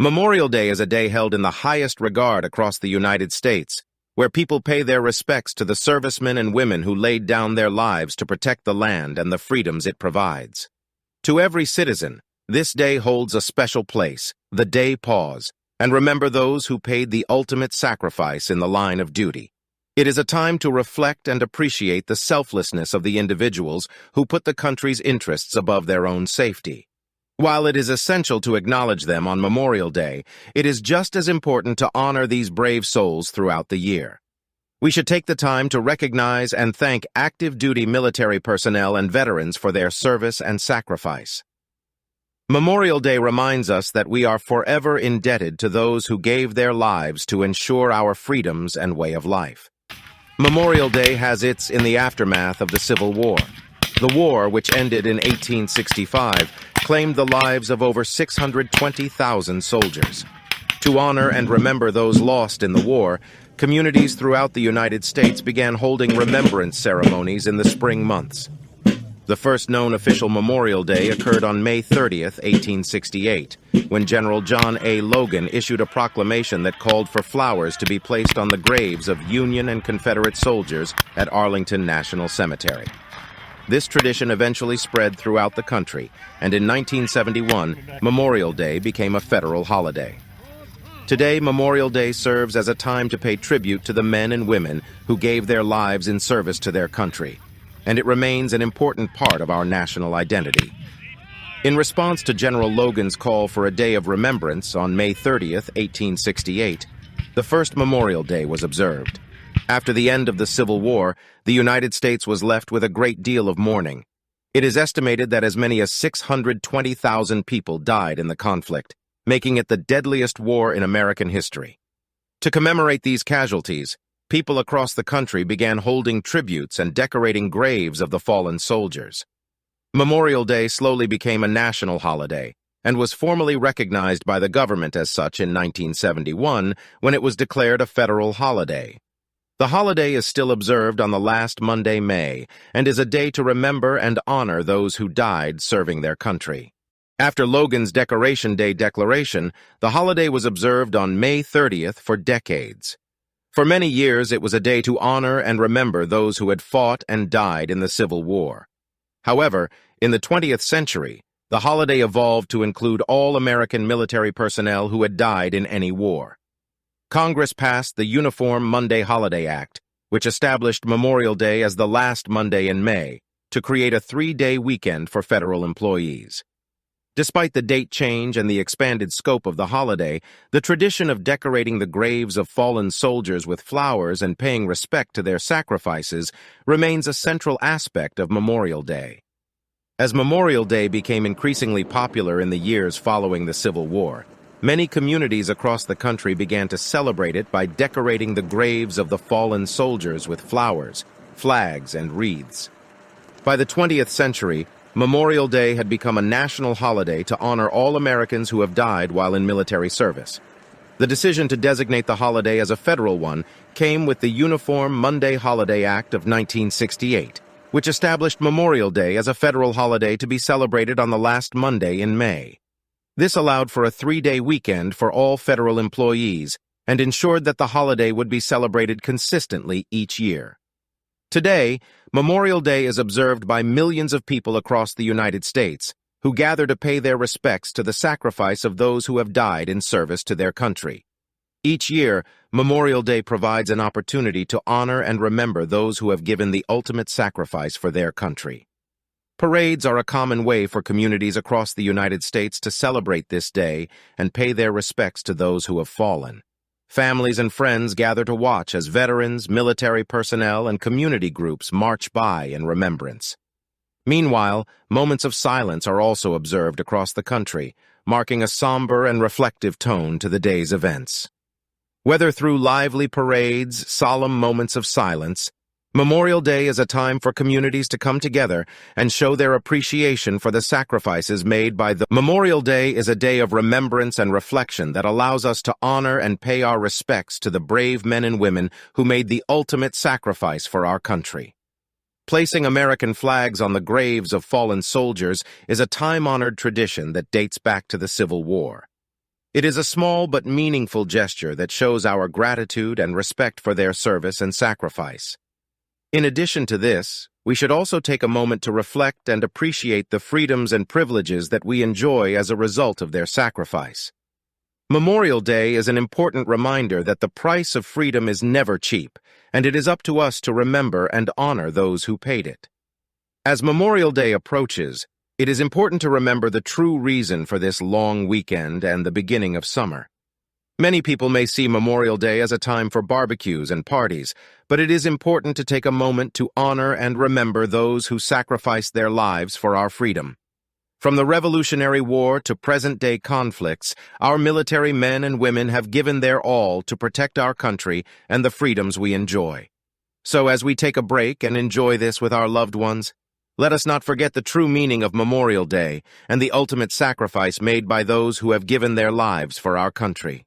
Memorial Day is a day held in the highest regard across the United States, where people pay their respects to the servicemen and women who laid down their lives to protect the land and the freedoms it provides. To every citizen, this day holds a special place, the day pause, and remember those who paid the ultimate sacrifice in the line of duty. It is a time to reflect and appreciate the selflessness of the individuals who put the country's interests above their own safety. While it is essential to acknowledge them on Memorial Day, it is just as important to honor these brave souls throughout the year. We should take the time to recognize and thank active duty military personnel and veterans for their service and sacrifice. Memorial Day reminds us that we are forever indebted to those who gave their lives to ensure our freedoms and way of life. Memorial Day has its in the aftermath of the Civil War. The war, which ended in 1865, claimed the lives of over 620,000 soldiers. To honor and remember those lost in the war, communities throughout the United States began holding remembrance ceremonies in the spring months. The first known official Memorial Day occurred on May 30th, 1868, when General John A. Logan issued a proclamation that called for flowers to be placed on the graves of Union and Confederate soldiers at Arlington National Cemetery. This tradition eventually spread throughout the country, and in 1971, Memorial Day became a federal holiday. Today, Memorial Day serves as a time to pay tribute to the men and women who gave their lives in service to their country, and it remains an important part of our national identity. In response to General Logan's call for a day of remembrance on May 30th, 1868, the first Memorial Day was observed. After the end of the Civil War, the United States was left with a great deal of mourning. It is estimated that as many as 620,000 people died in the conflict, making it the deadliest war in American history. To commemorate these casualties, people across the country began holding tributes and decorating graves of the fallen soldiers. Memorial Day slowly became a national holiday and was formally recognized by the government as such in 1971 when it was declared a federal holiday. The holiday is still observed on the last Monday, May, and is a day to remember and honor those who died serving their country. After Logan's Decoration Day declaration, the holiday was observed on May 30th for decades. For many years, it was a day to honor and remember those who had fought and died in the Civil War. However, in the 20th century, the holiday evolved to include all American military personnel who had died in any war. Congress passed the Uniform Monday Holiday Act, which established Memorial Day as the last Monday in May, to create a 3-day weekend for federal employees. Despite the date change and the expanded scope of the holiday, the tradition of decorating the graves of fallen soldiers with flowers and paying respect to their sacrifices remains a central aspect of Memorial Day. As Memorial Day became increasingly popular in the years following the Civil War, many communities across the country began to celebrate it by decorating the graves of the fallen soldiers with flowers, flags, and wreaths. By the 20th century, Memorial Day had become a national holiday to honor all Americans who have died while in military service. The decision to designate the holiday as a federal one came with the Uniform Monday Holiday Act of 1968, which established Memorial Day as a federal holiday to be celebrated on the last Monday in May. This allowed for a 3-day weekend for all federal employees and ensured that the holiday would be celebrated consistently each year. Today, Memorial Day is observed by millions of people across the United States who gather to pay their respects to the sacrifice of those who have died in service to their country. Each year, Memorial Day provides an opportunity to honor and remember those who have given the ultimate sacrifice for their country. Parades are a common way for communities across the United States to celebrate this day and pay their respects to those who have fallen. Families and friends gather to watch as veterans, military personnel, and community groups march by in remembrance. Meanwhile, moments of silence are also observed across the country, marking a somber and reflective tone to the day's events. Whether through lively parades, solemn moments of silence, Memorial Day is a time for communities to come together and show their appreciation for the sacrifices made by the Memorial Day is a day of remembrance and reflection that allows us to honor and pay our respects to the brave men and women who made the ultimate sacrifice for our country. Placing American flags on the graves of fallen soldiers is a time-honored tradition that dates back to the Civil War. It is a small but meaningful gesture that shows our gratitude and respect for their service and sacrifice. In addition to this, we should also take a moment to reflect and appreciate the freedoms and privileges that we enjoy as a result of their sacrifice. Memorial Day is an important reminder that the price of freedom is never cheap, and it is up to us to remember and honor those who paid it. As Memorial Day approaches, it is important to remember the true reason for this long weekend and the beginning of summer. Many people may see Memorial Day as a time for barbecues and parties, but it is important to take a moment to honor and remember those who sacrificed their lives for our freedom. From the Revolutionary War to present-day conflicts, our military men and women have given their all to protect our country and the freedoms we enjoy. So as we take a break and enjoy this with our loved ones, let us not forget the true meaning of Memorial Day and the ultimate sacrifice made by those who have given their lives for our country.